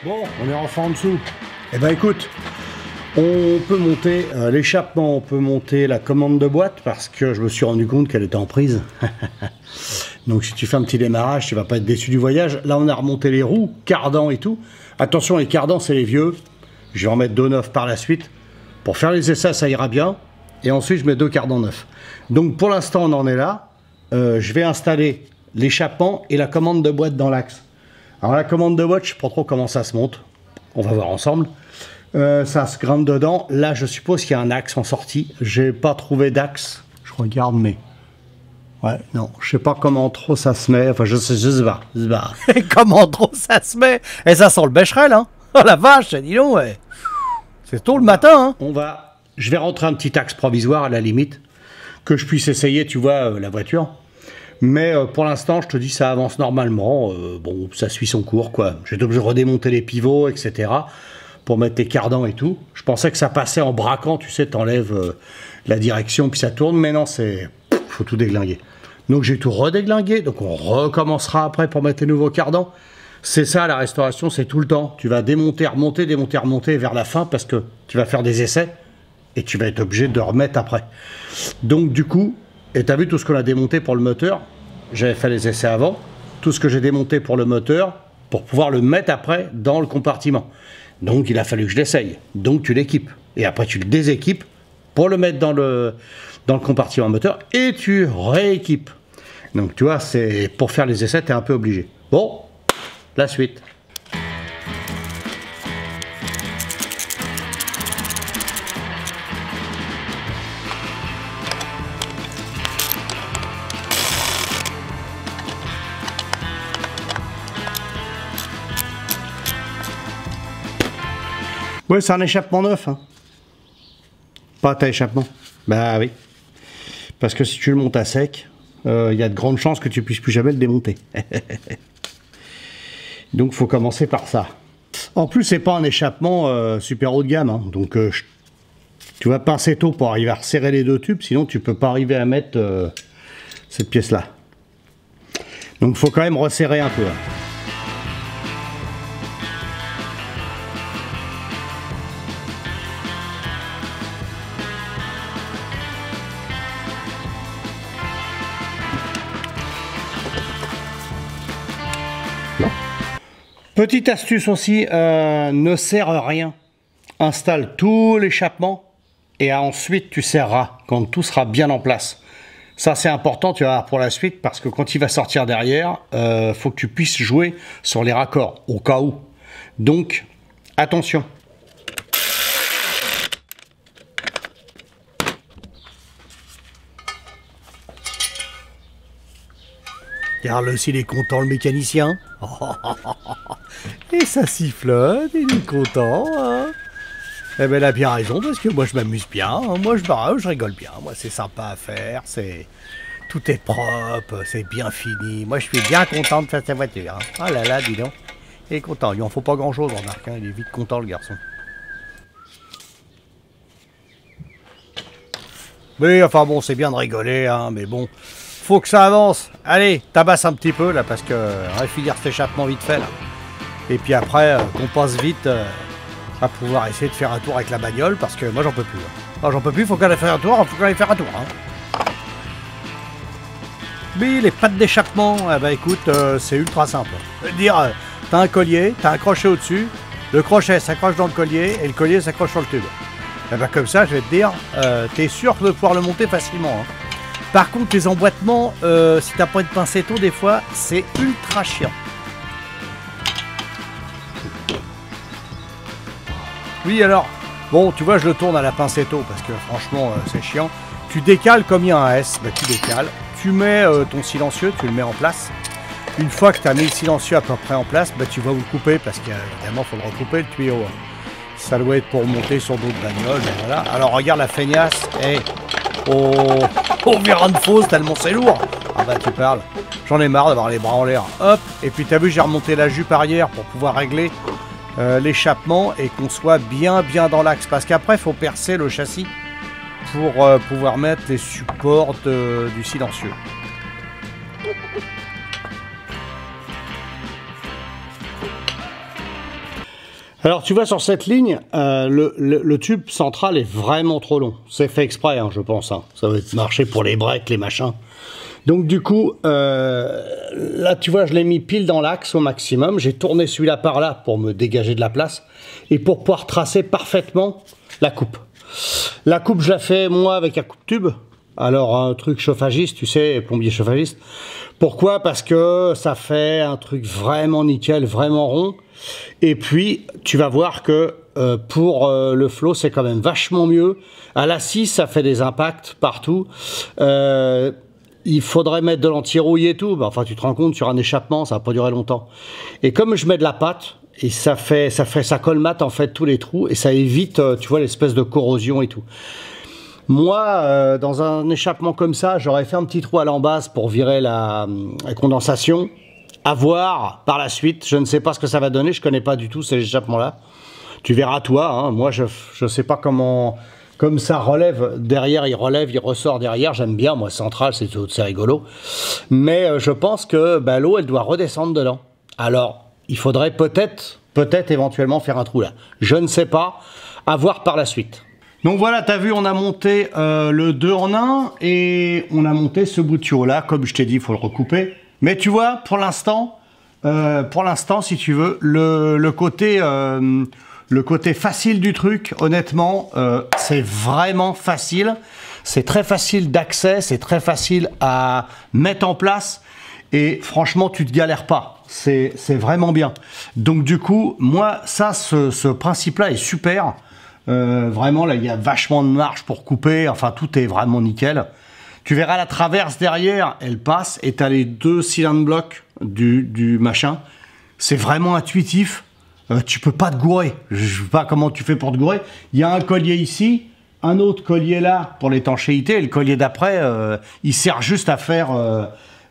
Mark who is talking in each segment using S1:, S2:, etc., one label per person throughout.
S1: Bon, on est enfin en dessous. Eh ben écoute, on peut monter l'échappement, on peut monter la commande de boîte parce que je me suis rendu compte qu'elle était en prise. Donc si tu fais un petit démarrage, tu vas pas être déçu du voyage. Là, on a remonté les roues, cardans et tout. Attention, les cardans, c'est les vieux. Je vais en mettre 2 neufs par la suite. Pour faire les essais, ça ira bien. Et ensuite, je mets 2 cardans neufs. Donc pour l'instant, on en est là. Je vais installer l'échappement et la commande de boîte dans l'axe. Alors la commande de boîte, je ne sais pas trop comment ça se monte. On va voir ensemble. Ça se grimpe dedans. Là, je suppose qu'il y a un axe en sortie. J'ai pas trouvé d'axe. Je regarde, mais... Ouais, non, je sais pas comment trop ça se met. Enfin, je sais pas.
S2: Comment trop ça se met? Et ça sent le bécherel, hein? Oh la vache, dis donc, ouais. C'est tôt le matin, hein?
S1: Je vais rentrer un petit axe provisoire à la limite. Que je puisse essayer, tu vois, la voiture. Mais pour l'instant, je te dis, ça avance normalement. Bon, ça suit son cours, quoi. J'ai été obligé de redémonter les pivots, etc. pour mettre les cardans et tout. Je pensais que ça passait en braquant, tu sais, t'enlèves la direction, puis ça tourne. Mais non, c'est... faut tout déglinguer. Donc j'ai tout redéglingué. Donc on recommencera après pour mettre les nouveaux cardans. C'est ça, la restauration, c'est tout le temps. Tu vas démonter, remonter vers la fin parce que tu vas faire des essais et tu vas être obligé de remettre après. Donc du coup... Et tu as vu tout ce qu'on a démonté pour le moteur? J'avais fait les essais avant. Tout ce que j'ai démonté pour le moteur, pour pouvoir le mettre après dans le compartiment. Donc il a fallu que je l'essaye. Donc tu l'équipes. Et après tu le déséquipes pour le mettre dans le compartiment moteur. Et tu rééquipes. Donc tu vois, c'est pour faire les essais, tu es un peu obligé. Bon, la suite. Ouais, c'est un échappement neuf. Hein. Pas ta échappement. Bah oui. Parce que si tu le montes à sec, il y a de grandes chances que tu puisses plus jamais le démonter. Donc, faut commencer par ça. En plus, c'est pas un échappement super haut de gamme. Hein. Donc, tu vas pincer tôt pour arriver à resserrer les 2 tubes. Sinon, tu peux pas arriver à mettre cette pièce-là. Donc, faut quand même resserrer un peu. Hein. Petite astuce aussi, ne serre rien. Installe tout l'échappement et ensuite tu serreras quand tout sera bien en place. Ça c'est important, tu vas voir pour la suite, parce que quand il va sortir derrière, faut que tu puisses jouer sur les raccords, au cas où. Donc, attention.
S2: Regarde-le s'il est content, le mécanicien. Et ça sifflote, il est content. Hein. Eh ben, il a bien raison, parce que moi, je m'amuse bien. Hein. Moi, je rigole bien. Moi, c'est sympa à faire. Tout est propre, c'est bien fini. Moi, je suis bien content de faire cette voiture. Hein. Oh là là, dis donc. Il est content. Il en faut pas grand-chose, remarque. Hein. Il est vite content, le garçon. Mais, enfin bon, c'est bien de rigoler, hein, mais bon... Faut que ça avance. Allez, tabasse un petit peu là parce que on va finir cet échappement vite fait là. Et puis après, qu'on passe vite à pouvoir essayer de faire un tour avec la bagnole parce que moi j'en peux plus. Hein. Non, j'en peux plus, faut qu'on aille faire un tour, Hein. Mais les pattes d'échappement, eh ben écoute, c'est ultra simple. Je veux dire, t'as un collier, t'as un crochet au-dessus, le crochet s'accroche dans le collier et le collier s'accroche sur le tube. Et ben comme ça, je vais te dire, t'es sûr de pouvoir le monter facilement. Hein. Par contre, les emboîtements, si t'as pas de pincetto, des fois, c'est ultra chiant. Oui, alors, bon, tu vois, je le tourne à la pincetto parce que franchement, c'est chiant. Tu décales comme il y a un S, bah, tu décales. Tu mets ton silencieux, tu le mets en place. Une fois que tu as mis le silencieux à peu près en place, bah, tu vas vous le couper parce qu'évidemment, il faut le recouper, le tuyau. Ça doit être pour monter sur d'autres bagnoles. Voilà. Alors, regarde la feignasse. Hey. Oh, vérin de fausse, tellement c'est lourd. Ah bah tu parles. J'en ai marre d'avoir les bras en l'air. Hop. Et puis t'as vu, j'ai remonté la jupe arrière pour pouvoir régler l'échappement et qu'on soit bien dans l'axe. Parce qu'après, il faut percer le châssis pour pouvoir mettre les supports du silencieux.
S1: Alors tu vois sur cette ligne, le tube central est vraiment trop long. C'est fait exprès, hein, je pense. Hein. Ça va marcher pour les breaks, les machins. Donc du coup, là tu vois, je l'ai mis pile dans l'axe au maximum. J'ai tourné celui-là par là pour me dégager de la place et pour pouvoir tracer parfaitement la coupe. La coupe, je la fais moi avec un coupe-tube. Alors un truc chauffagiste, tu sais, plombier chauffagiste. Pourquoi? Parce que ça fait un truc vraiment nickel, vraiment rond. Et puis, tu vas voir que pour le flow, c'est quand même vachement mieux. À la scie, ça fait des impacts partout. Il faudrait mettre de l'anti-rouille et tout. Enfin, tu te rends compte, sur un échappement, ça va pas durer longtemps. Et comme je mets de la pâte, et ça colmate en fait tous les trous et ça évite, tu vois, l'espèce de corrosion et tout. Moi, dans un échappement comme ça, j'aurais fait un petit trou à l'embase pour virer la condensation. À voir par la suite. Je ne sais pas ce que ça va donner. Je connais pas du tout ces échappements-là. Tu verras toi. Hein. Moi, je sais pas comment. Comme ça relève derrière, il relève, il ressort derrière. J'aime bien. Moi, central, c'est rigolo. Mais je pense que bah, l'eau, elle doit redescendre dedans. Alors, il faudrait peut-être éventuellement faire un trou là. Je ne sais pas. À voir par la suite. Donc voilà, tu as vu, on a monté le 2 en 1 et on a monté ce bout de tuyau là. Comme je t'ai dit, il faut le recouper. Mais tu vois, pour l'instant, si tu veux, le côté facile du truc, honnêtement, c'est vraiment facile. C'est très facile d'accès, c'est très facile à mettre en place. Et franchement, tu te galères pas. C'est vraiment bien. Donc du coup, moi, ça, ce principe-là est super. Vraiment, là, il y a vachement de marge pour couper. Enfin, tout est vraiment nickel. Tu verras la traverse derrière, elle passe. Et tu as les 2 cylindres blocs du machin. C'est vraiment intuitif. Tu peux pas te gourer. Je sais pas comment tu fais pour te gourer. Il y a un collier ici, un autre collier là pour l'étanchéité. Et le collier d'après, il sert juste à faire...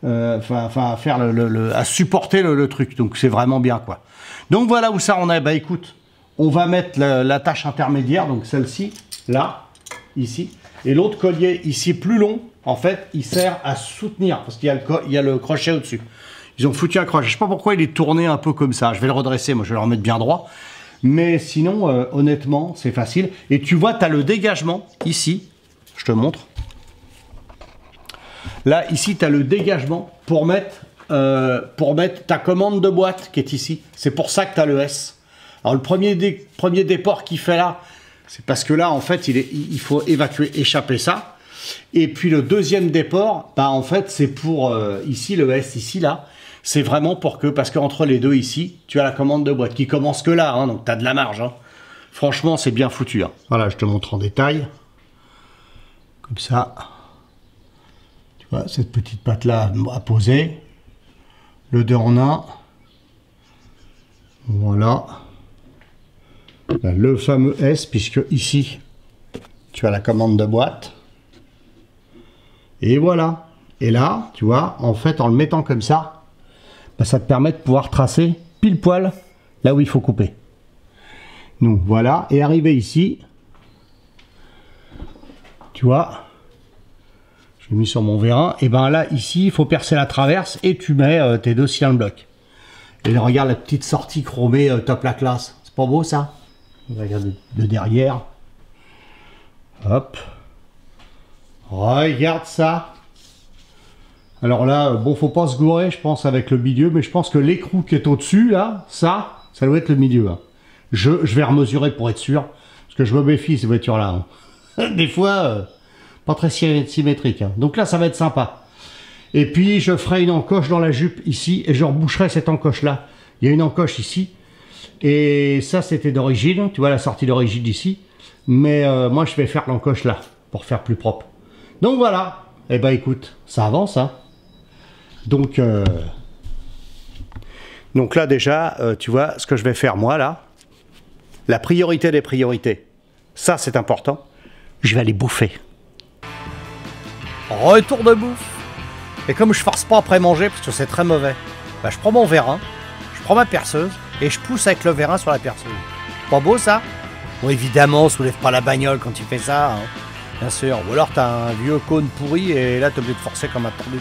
S1: à supporter le truc. Donc c'est vraiment bien quoi. Donc voilà où ça en est. Bah écoute, on va mettre la tâche intermédiaire, donc celle-ci, là, ici. Et l'autre collier ici plus long, en fait, il sert à soutenir, parce qu'il y a le crochet au-dessus. Ils ont foutu un crochet. Je sais pas pourquoi il est tourné un peu comme ça. Je vais le redresser, moi je vais le remettre bien droit. Mais sinon, honnêtement, c'est facile. Et tu vois, tu as le dégagement ici. Je te montre. Là, ici, tu as le dégagement pour mettre ta commande de boîte qui est ici. C'est pour ça que tu as le S. Alors, le premier déport qu'il fait là, c'est parce que là, en fait, il faut échapper ça. Et puis, le deuxième déport, bah, en fait, c'est pour ici, le S, ici, là. C'est vraiment parce qu'entre les deux, ici, tu as la commande de boîte qui commence que là. Hein, donc, tu as de la marge. Hein. Franchement, c'est bien foutu. Hein. Voilà, je te montre en détail. Comme ça. Voilà, cette petite patte là à poser, le 2 en 1, voilà, là, le fameux S, puisque ici tu as la commande de boîte, et voilà, et là tu vois, en fait en le mettant comme ça, bah, ça te permet de pouvoir tracer pile poil là où il faut couper. Donc voilà, et arrivé ici, tu vois, j'ai mis sur mon vérin, et ben là, ici, il faut percer la traverse et tu mets tes 2 cylindres blocs. Et là, regarde la petite sortie chromée top la classe. C'est pas beau ça? Regarde de derrière. Hop. Regarde ça. Alors là, bon, faut pas se gourer, je pense, avec le milieu, mais je pense que l'écrou qui est au-dessus, là, ça doit être le milieu. Hein. Je vais remesurer pour être sûr, parce que je me méfie ces voitures-là. Hein. Des fois... pas très symétrique. Hein. Donc là, ça va être sympa. Et puis, je ferai une encoche dans la jupe ici et je reboucherai cette encoche-là. Il y a une encoche ici. Et ça, c'était d'origine. Tu vois la sortie d'origine ici. Mais moi, je vais faire l'encoche là pour faire plus propre. Donc voilà. Eh ben, écoute, ça avance. Hein. Donc là, déjà, tu vois ce que je vais faire moi là. La priorité des priorités. Ça, c'est important. Je vais aller bouffer.
S2: Retour de bouffe. Et comme je force pas après manger parce que c'est très mauvais, bah je prends mon vérin, je prends ma perceuse et je pousse avec le vérin sur la perceuse. Pas beau ça? Bon évidemment, soulève pas la bagnole quand tu fais ça, hein. Bien sûr. Ou alors t'as un vieux cône pourri et là t'es obligé de forcer comme un tordu.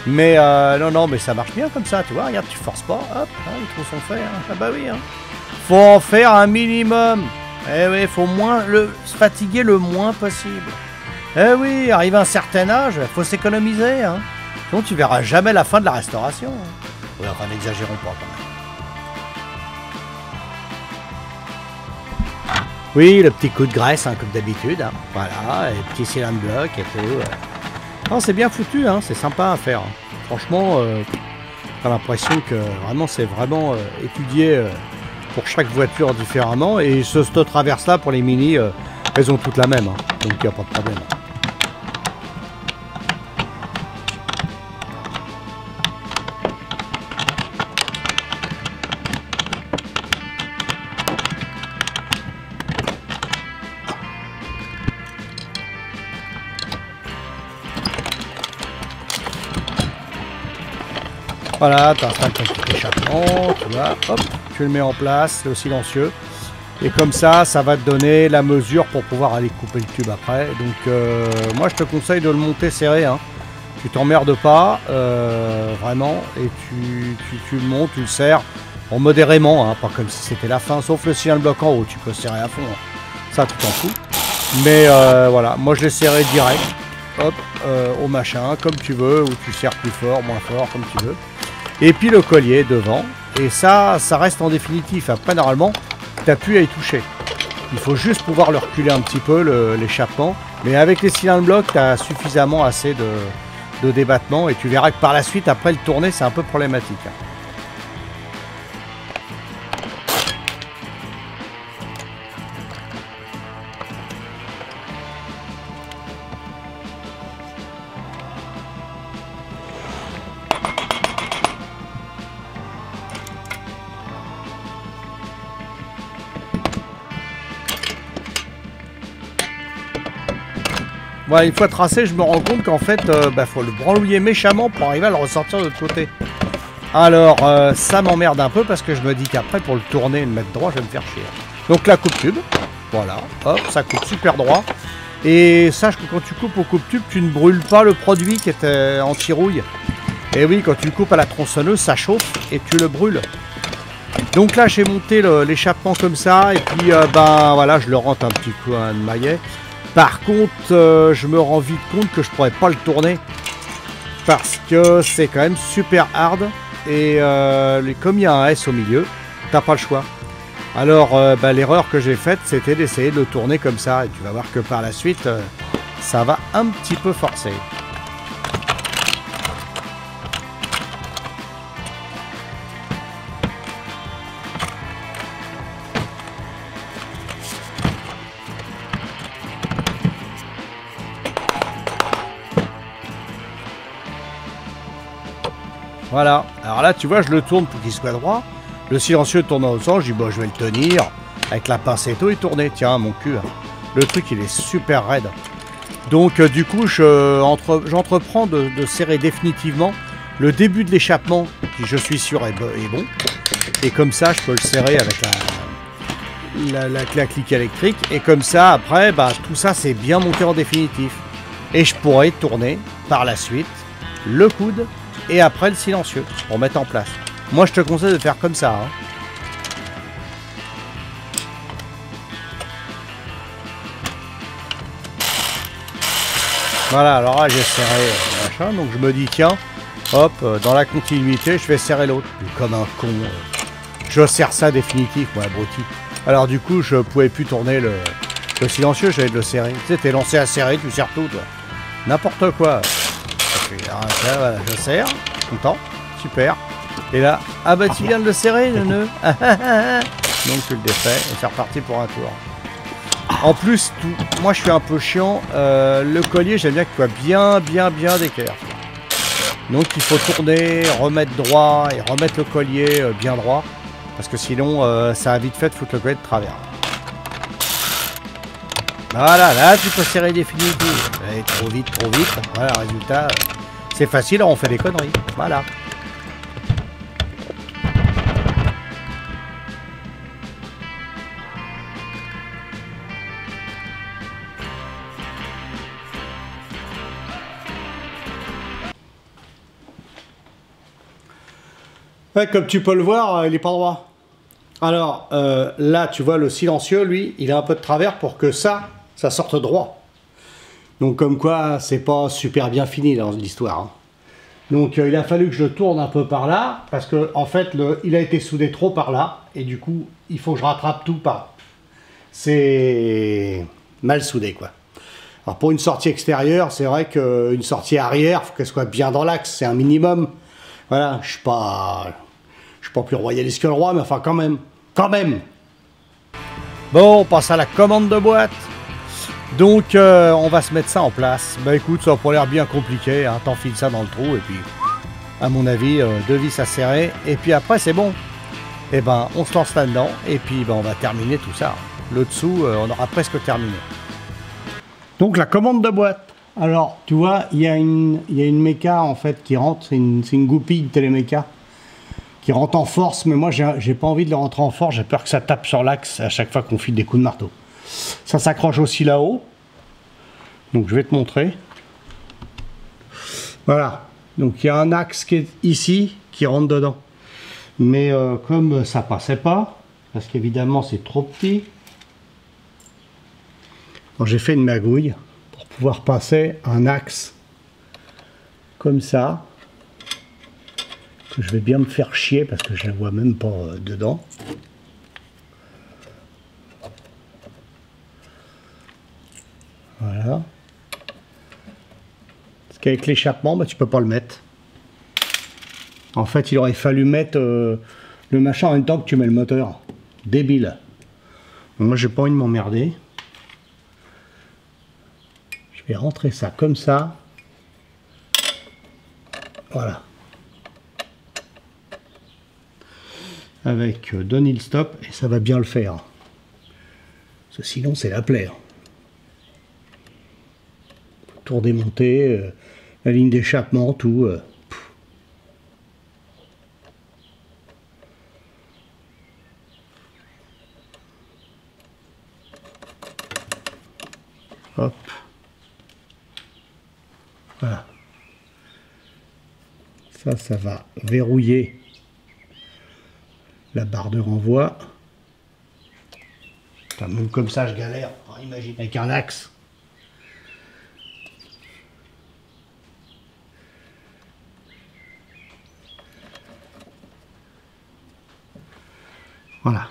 S2: Mais non, mais ça marche bien comme ça, tu vois, regarde, tu forces pas. Hop, hein, les trous sont faits. Hein. Ah bah oui. Hein. Faut en faire un minimum. Eh oui, faut se fatiguer le moins possible. Eh oui, arrivé à un certain âge, faut s'économiser. Hein. Sinon, tu verras jamais la fin de la restauration. Hein. Ouais, enfin, n'exagérons pas quand même. Oui, le petit coup de graisse, hein, comme d'habitude. Hein. Voilà, et petit cylindre bloc et tout. Non, c'est bien foutu, hein, c'est sympa à faire. Franchement, t'as l'impression que vraiment c'est vraiment étudié pour chaque voiture différemment. Et cette traverse-là, pour les Mini, elles ont toutes la même. Hein, donc il n'y a pas de problème. Voilà, tu installes ton petit échappement, tu vois, hop, tu le mets en place, le silencieux. Et comme ça, ça va te donner la mesure pour pouvoir aller couper le tube après. Donc moi je te conseille de le monter serré, hein. Tu t'emmerdes pas, vraiment, et tu le montes, tu le serres en modérément, hein, pas comme si c'était la fin, sauf le cylindre bloc en haut, tu peux serrer à fond, hein. Ça tu t'en fous. Mais voilà, moi je l'ai serré direct, hop, au machin, comme tu veux, ou tu serres plus fort, moins fort, comme tu veux. Et puis le collier devant, et ça reste en définitif. Après, normalement, tu n'as plus à y toucher. Il faut juste pouvoir le reculer un petit peu, l'échappement. Mais avec les cylindres blocs, tu as suffisamment assez de débattement, et tu verras que par la suite, après le tourner, c'est un peu problématique. Voilà, une fois tracé, je me rends compte qu'en fait, faut le branlouiller méchamment pour arriver à le ressortir de l'autre côté. Alors, ça m'emmerde un peu parce que je me dis qu'après, pour le tourner et le mettre droit, je vais me faire chier. Donc la coupe-tube, voilà, hop, ça coupe super droit. Et sache que quand tu coupes au coupe-tube, tu ne brûles pas le produit qui est anti-rouille. Et oui, quand tu le coupes à la tronçonneuse, ça chauffe et tu le brûles. Donc là, j'ai monté l'échappement comme ça, et puis, voilà, je le rentre un petit coup de maillet. Par contre, je me rends vite compte que je pourrais pas le tourner parce que c'est quand même super hard et comme il y a un S au milieu, t'as pas le choix. Alors, l'erreur que j'ai faite, c'était d'essayer de le tourner comme ça, et tu vas voir que par la suite, ça va un petit peu forcer. Voilà, alors là tu vois, je le tourne pour qu'il soit droit. Le silencieux tourne dans l'autre sens, je dis je vais le tenir avec la pincetto et tourner. Tiens, mon cul, le truc il est super raide. Donc du coup j'entreprends de serrer définitivement le début de l'échappement, qui je suis sûr est bon. Et comme ça je peux le serrer avec la clique électrique. Et comme ça après, tout ça c'est bien monté en définitif. Et je pourrais tourner par la suite le coude et après le silencieux pour mettre en place. Moi je te conseille de faire comme ça, hein. Voilà, alors là j'ai serré machin, donc je me dis tiens, hop, dans la continuité je vais serrer l'autre. Comme un con, je serre ça définitif, moi abruti. Alors du coup je pouvais plus tourner le silencieux, j'allais le serrer. Tu sais, t'es lancé à serrer, tu serres tout, toi. N'importe quoi. Là, voilà, je serre, content, super. Et là, tu viens de le serrer, le nœud. Donc tu le défais et c'est reparti pour un tour. En plus, moi je suis un peu chiant, le collier j'aime bien qu'il soit bien d'équerre. Donc il faut tourner, remettre droit et remettre le collier bien droit. Parce que sinon ça a vite fait de foutre le collier de travers. Voilà, là tu peux serrer définitivement. Allez, trop vite. Voilà, résultat, c'est facile, on fait des conneries. Voilà.
S1: Ouais, comme tu peux le voir, il est pas droit. Alors, là, tu vois, le silencieux, lui, il a un peu de travers pour que ça sorte droit. Donc, comme quoi, c'est pas super bien fini dans l'histoire. Hein. Donc, il a fallu que je le tourne un peu par là, parce que, en fait, il a été soudé trop par là, et du coup, il faut que je rattrape tout par. C'est mal soudé, quoi. Alors, pour une sortie extérieure, c'est vrai qu'une sortie arrière, il faut qu'elle soit bien dans l'axe, c'est un minimum. Voilà, je suis pas plus royaliste que le roi, mais enfin, quand même. Quand même.
S2: Bon, on passe à la commande de boîte. Donc, on va se mettre ça en place. Bah écoute, ça n'a pas l'air bien compliqué, hein. T'enfiles ça dans le trou, et puis, à mon avis, 2 vis à serrer, et puis après, c'est bon. Et ben, on se lance là-dedans, et puis ben, on va terminer tout ça. Le dessous, on aura presque terminé. Donc, la commande de boîte. Alors, tu vois, il y a une méca, en fait, qui rentre, c'est une goupille de téléméca, qui rentre en force, mais moi, j'ai pas envie de le rentrer en force, j'ai peur que ça tape sur l'axe à chaque fois qu'on file des coups de marteau. Ça s'accroche aussi là-haut. Donc je vais te montrer. Voilà. Donc il y a un axe qui est ici, qui rentre dedans. Mais comme ça passait pas, parce qu'évidemment c'est trop petit, j'ai fait une magouille pour pouvoir passer un axe comme ça, que je vais bien me faire chier parce que je ne la vois même pas dedans. Voilà. Parce qu'avec l'échappement, bah, tu peux pas le mettre. En fait, il aurait fallu mettre le machin en même temps que tu mets le moteur. Débile. Donc, moi, j'ai pas envie de m'emmerder. Je vais rentrer ça comme ça. Voilà. Avec Downhill Stop, et ça va bien le faire. Parce que sinon, c'est la plaie. Tout redémonter, la ligne d'échappement, tout. Hop. Voilà. Ça va verrouiller la barre de renvoi. Putain, même comme ça, je galère. Alors, imagine avec un axe. Voilà.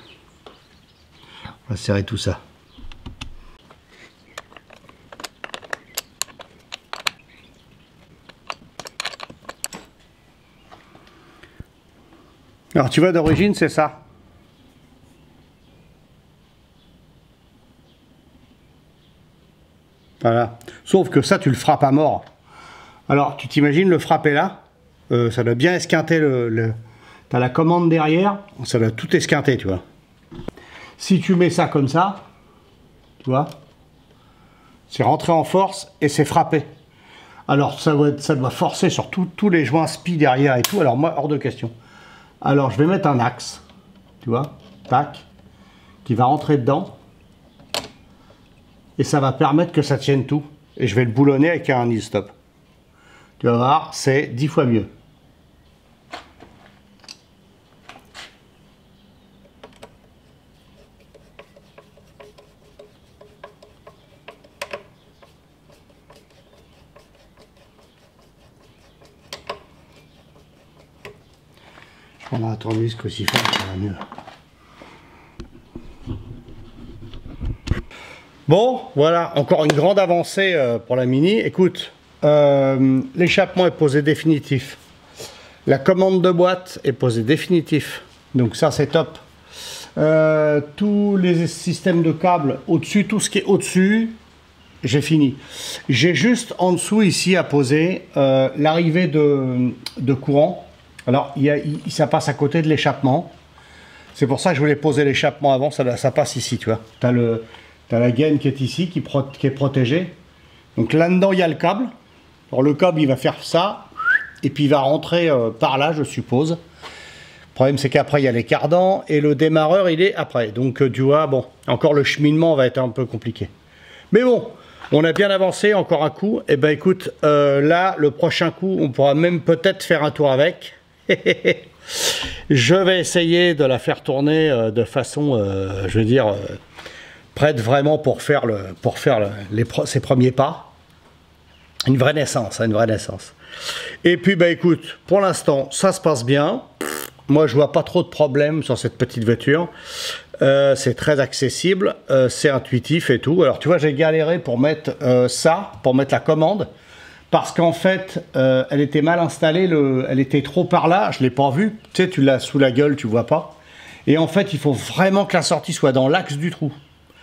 S2: On va serrer tout ça. Alors tu vois, d'origine c'est ça. Voilà. Sauf que ça tu le frappes à mort. Alors tu t'imagines le frapper là, ça doit bien esquinter T'as la commande derrière, ça doit tout esquinter, tu vois. Si tu mets ça comme ça, tu vois, c'est rentré en force et c'est frappé. Alors ça doit forcer sur tous les joints spi derrière et tout. Alors moi, hors de question. Alors je vais mettre un axe, tu vois, tac, qui va rentrer dedans. Et ça va permettre que ça tienne tout. Et je vais le boulonner avec un heel stop. Tu vas voir, c'est 10 fois mieux. Je prendrai un tournevis cruciforme, ça va mieux. Bon, voilà, encore une grande avancée pour la Mini. Écoute, l'échappement est posé définitif. La commande de boîte est posée définitif. Donc ça, c'est top. Tous les systèmes de câbles au-dessus, tout ce qui est au-dessus, j'ai fini. J'ai juste en dessous ici à poser l'arrivée de courant. Alors, ça passe à côté de l'échappement. C'est pour ça que je voulais poser l'échappement avant. Ça passe ici, tu vois. Tu as la gaine qui est ici, qui est protégée. Donc là-dedans, il y a le câble. Alors le câble, il va faire ça. Et puis, il va rentrer par là, je suppose. Le problème, c'est qu'après, il y a les cardans. Et le démarreur, il est après. Donc, tu vois, bon, encore le cheminement va être un peu compliqué. Mais bon, on a bien avancé, encore un coup. Et ben écoute, là, le prochain coup, on pourra même peut-être faire un tour avec.
S1: Je vais essayer de la faire tourner de façon, je veux dire, prête vraiment pour faire, ses premiers pas. Une vraie naissance, hein, une vraie naissance. Et puis, bah écoute, pour l'instant, ça se passe bien. Moi, je vois pas trop de problèmes sur cette petite voiture. C'est très accessible, c'est intuitif et tout. Alors, tu vois, j'ai galéré pour mettre pour mettre la commande. Parce qu'en fait, elle était mal installée, elle était trop par là, je ne l'ai pas vue. Tu sais, tu l'as sous la gueule, tu vois pas. Et en fait, il faut vraiment que la sortie soit dans l'axe du trou.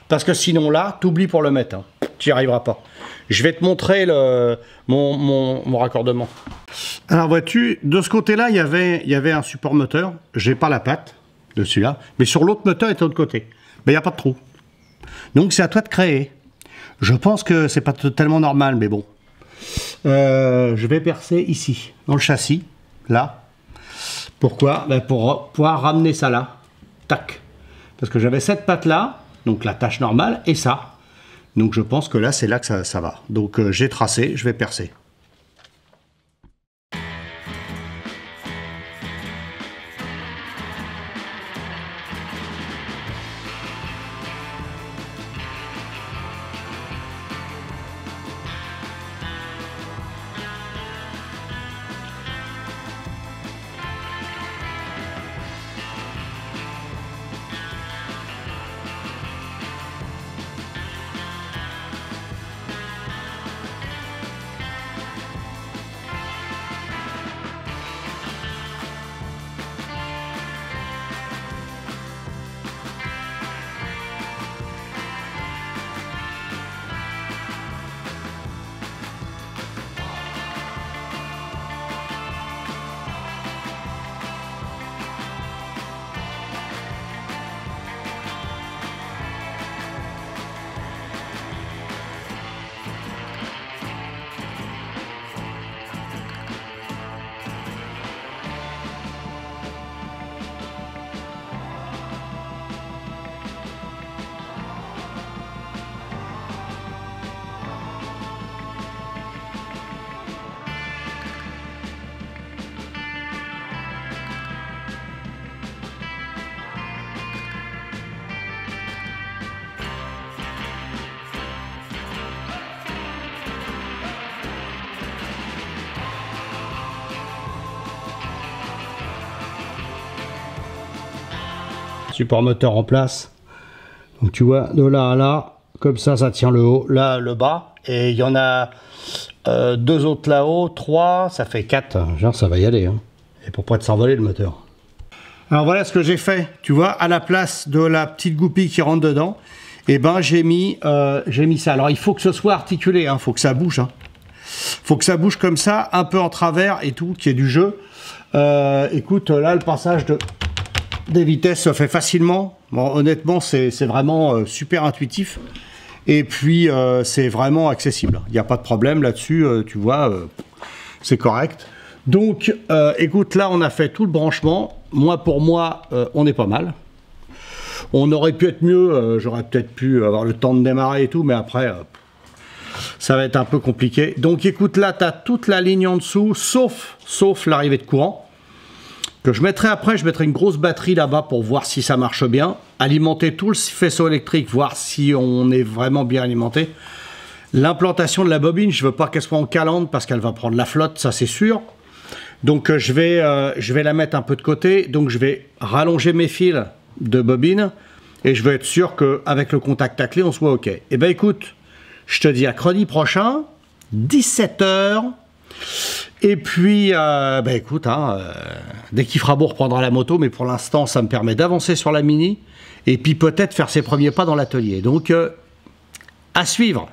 S1: Parce que sinon là, tu oublies pour le mettre. Hein. Tu n'y arriveras pas. Je vais te montrer mon raccordement. Alors vois-tu, de ce côté-là, il y avait un support moteur. J'ai pas la patte de celui-là. Mais sur l'autre moteur, il est de l'autre côté. Mais il n'y a pas de trou. Donc c'est à toi de créer. Je pense que c'est pas totalement normal, mais bon. Je vais percer ici, dans le châssis, là. Pourquoi? Ben pour pouvoir ramener ça là. Tac. Parce que j'avais cette patte là, donc la tâche normale, et ça. Donc je pense que là, c'est là que ça va. Donc j'ai tracé, je vais percer. Support moteur en place. Donc tu vois, de là à là, comme ça tient le haut, là le bas. Et il y en a deux autres là-haut, 3, ça fait 4. Genre ça va y aller. Hein. Et pour pas s'envoler le moteur. Alors voilà ce que j'ai fait. Tu vois, à la place de la petite goupille qui rentre dedans, et ben j'ai mis ça. Alors il faut que ce soit articulé, hein, faut que ça bouge. Hein. Faut que ça bouge comme ça, un peu en travers et tout, qui est du jeu. Écoute, là le passage des vitesses se fait facilement. Bon, honnêtement, c'est vraiment super intuitif. Et puis, c'est vraiment accessible. Il n'y a pas de problème là-dessus, tu vois, c'est correct. Donc, écoute, là, on a fait tout le branchement. Moi, pour moi, on est pas mal. On aurait pu être mieux. J'aurais peut-être pu avoir le temps de démarrer et tout, mais après, ça va être un peu compliqué. Donc, écoute, là, tu as toute la ligne en dessous, sauf l'arrivée de courant. Que je mettrai après, je mettrai une grosse batterie là-bas pour voir si ça marche bien. Alimenter tout le faisceau électrique, voir si on est vraiment bien alimenté. L'implantation de la bobine, je veux pas qu'elle soit en calandre parce qu'elle va prendre la flotte, ça c'est sûr. Donc je vais la mettre un peu de côté. Donc je vais rallonger mes fils de bobine et je veux être sûr qu'avec le contact à clé, on soit OK. Eh bien écoute, je te dis à mercredi prochain, 17 h. Et puis, bah écoute, hein, dès qu'il fera beau, on reprendra la moto, mais pour l'instant, ça me permet d'avancer sur la Mini, et puis peut-être faire ses premiers pas dans l'atelier. Donc, à suivre.